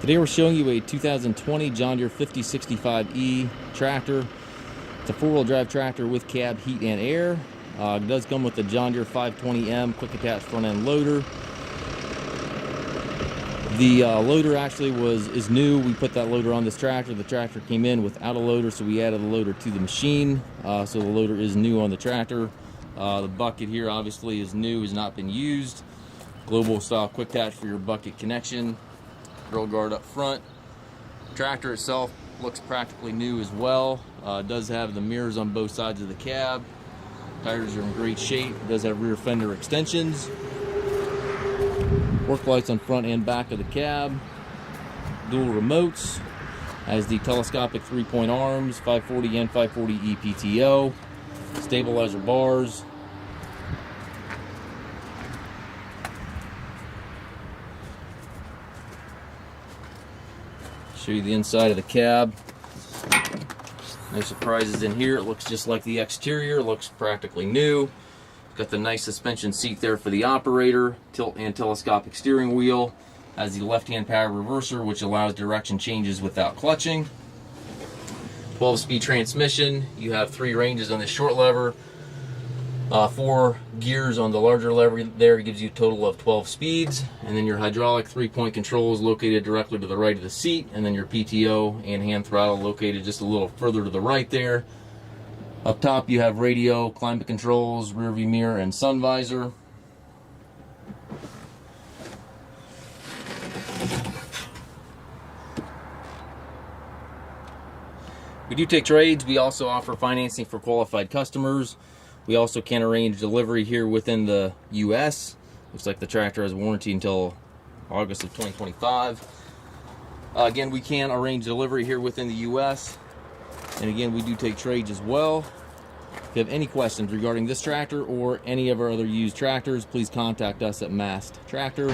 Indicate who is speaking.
Speaker 1: Today we're showing you a 2020 John Deere 5065E tractor. It's a four-wheel drive tractor with cab, heat, and air. It does come with the John Deere 520M quick attach front end loader. The loader actually is new. We put that loader on this tractor. The tractor came in without a loader, so we added a loader to the machine. So the loader is new on the tractor. The bucket here obviously is new, has not been used. Global style quick attach for your bucket connection. Grill guard up front. Tractor itself looks practically new as well. It does have the mirrors on both sides of the cab. Tires are in great shape. It does have rear fender extensions. Work lights on front and back of the cab. Dual remotes. Has the telescopic 3-point arms, 540 and 540E PTO. Stabilizer bars. Show you the inside of the cab. No surprises in here. It looks just like the exterior. Looks practically new. Got the nice suspension seat there for the operator. Tilt and telescopic steering wheel. Has the left-hand power reverser, which allows direction changes without clutching. 12-speed transmission. You have 3 ranges on the short lever. 4 gears on the larger lever there gives you a total of 12 speeds. And then your hydraulic 3-point controls located directly to the right of the seat. And then your PTO and hand throttle located just a little further to the right there. Up top you have radio, climate controls, rear view mirror, and sun visor. We do take trades. We also offer financing for qualified customers. We also can arrange delivery here within the US. Looks like the tractor has warranty until August of 2025. Again, we can arrange delivery here within the US. And again, we do take trades as well. If you have any questions regarding this tractor or any of our other used tractors, please contact us at Mast Tractor.